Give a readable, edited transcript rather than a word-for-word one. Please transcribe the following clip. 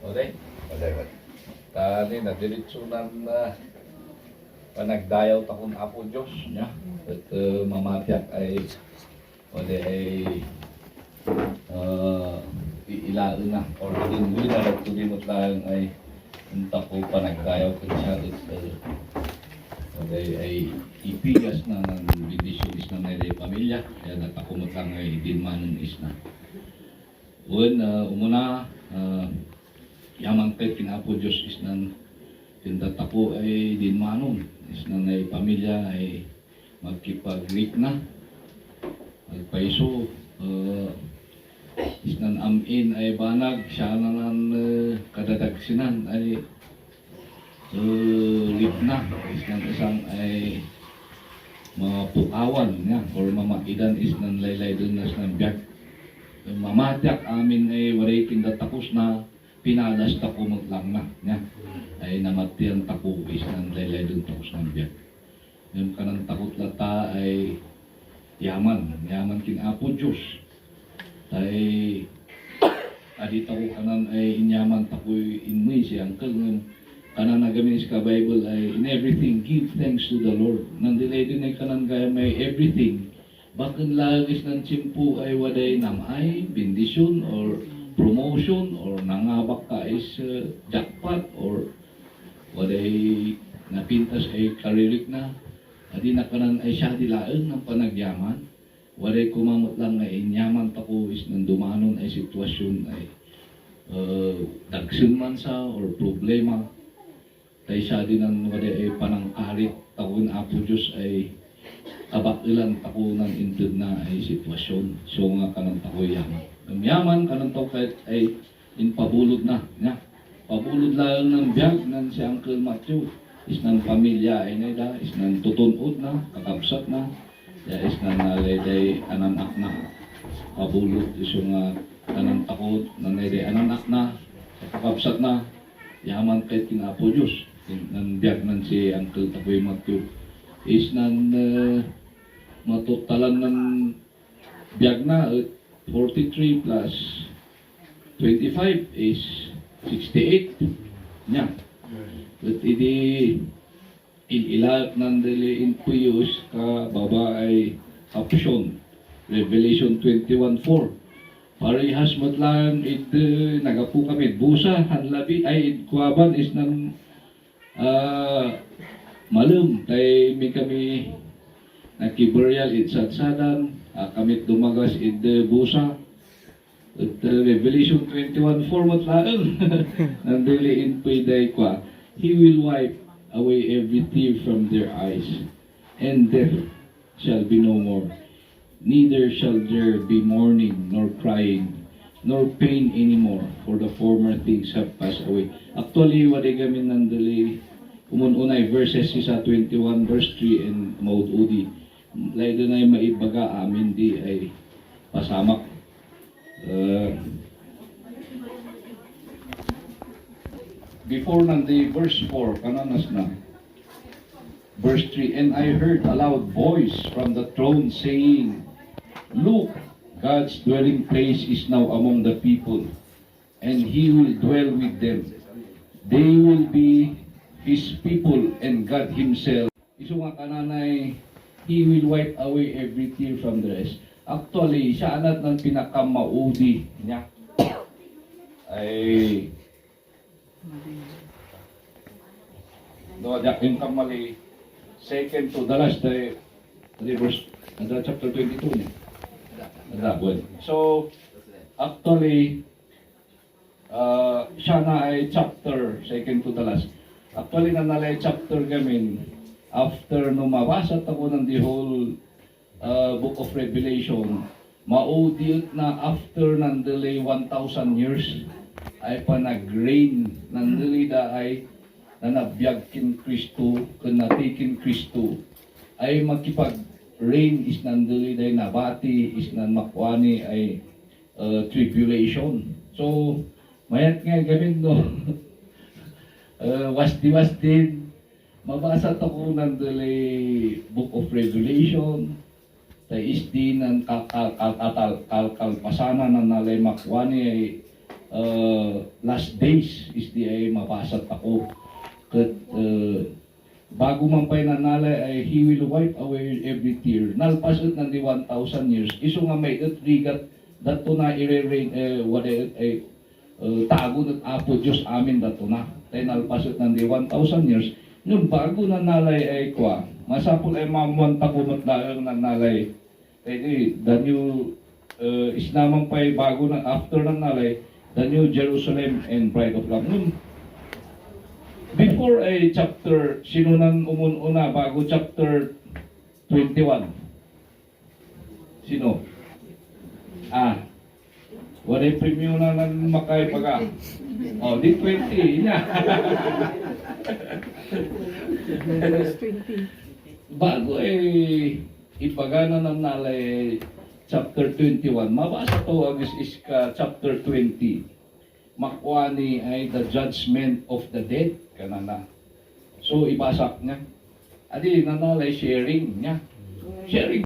Okay? Tani na diretsunan na panagdayaw takon Apo Diyos niya. At mamatyak ay iilaan na or hindi na nagtulimot lang ay unta ko panagdayaw kung siya ay ipigas na ng bindisyon is na may pamilya kaya natakumot lang ay dinmanon is na. Umuna yaman kay kinapo Diyos is nan tindatapo ay dinmanon is na may pamilya ay magkipag-greet na magpaiso is nan amin ay banag siya na nan kadadagsinan ay lit na is nan isang ay mapukawan niya or mamaidan is nan laylay dun nas nan biyak mamatyak amin ay waray tindatapos na pinalas takumot lang na niya ay namatian tako is nan laylay dun tapos nan biyak yung kanang takot lata ay yaman kin Apo Diyos ay adita ko kanan ay inyaman takoy inmoy si Uncle ng kanan nagamin sa Bible ay in everything give thanks to the Lord nandilay din ay kanan gaya may everything bakit lagis ng simpo ay waday namay bendisyon or promotion or nangabak ka is jackpot or waday napintas ay karirik na adi na kanan ay siya dilaan ng panagyaman waday kumamot lang nga inyaman tako is nang dumanon ay sitwasyon ay dagsun man sa or problema tay siya din ang waday ay panangkarit taon Apo Diyos ay kabakilan tako ng intud na ay sitwasyon so nga kanang tako yaman kanang tako kahit ay inpabulod na niya pabulod lang ng biyag ng si Uncle Matthew is ng pamilya ay nila is ng tutunod na kakabsat na ya is na nalay ananak na pabulot iso nga kanang takot nalay ananak na kakabsat na yaman kahit kinapo Diyos ng biyag ng si Uncle Tapoy Matthew is ng matotalan ng biyag na 43 plus 25 is 68 niya at idi ilat ng dali impuyos ka baba ay option Revelation 21:4 parehas matlang nagapu kami busa hanlabi ay kuwaban is ng malum tay may kami nakiburyal sadan kamit dumagas busa at Revelation 21:4 matlaan nandili inpuy day kwa He will wipe away every tear from their eyes, and death shall be no more. Neither shall there be mourning, nor crying, nor pain anymore, for the former things have passed away. Actually, what I gamin nandali, umununay verses sa 21 verse 3 and Maud Udi. Layo na ay maibaga amin di ay pasamak. Before nandi verse 4, kananas na. Verse 3, and I heard a loud voice from the throne saying, Look, God's dwelling place is now among the people, and He will dwell with them. They will be His people, and God Himself. Iso nga kananay, He will wipe away every tear from the rest. Actually, siya anat ng pinakamaudi niya ay no, yung kamali second to the last verse chapter 22 niya. So actually siya na ay chapter second to the last. Actually na nalay chapter gamin after no mabasa ako ng the whole book of Revelation maudiyot na after ng delay 1,000 years ay panag-reign ng nilida ay nanabiyag kin Kristo, kanatikin Kristo, ay makipag-reign is ng nilida ay nabati, is ng makwani ay tribulation. So, mayat nga gamin no, wasti-wasti, mabasa ko ng delay book of Revelation, tayo isdi ng kalpasanan ng nalay makwani ay last days is di ay mapasat ako. Kat bago man pa'y nanalay ay he will wipe away every tear. Nalpasot na di 1,000 years. Iso nga may itrigat dato na ire-rain tago at apo Diyos amin dato na. Tayo nalpasot na di 1,000 years. Nung bago nanalay ay kwa, masapol ay mamuanta kumot na nanalay. Eh, the new is naman pa'y bago na after nanalay, the New Jerusalem and Bride of Lamb. Nung before ay chapter, sinunan umununa bago chapter 21. Sino? Walay premyo na ng makay paga. Di 20 niya. Bago ipagana ng nalay chapter 21, mabasa to ang iska chapter 20. Makuani ay the judgment of the dead kanana. So ibasak niya. Adi nanalay sharing niya. Sharing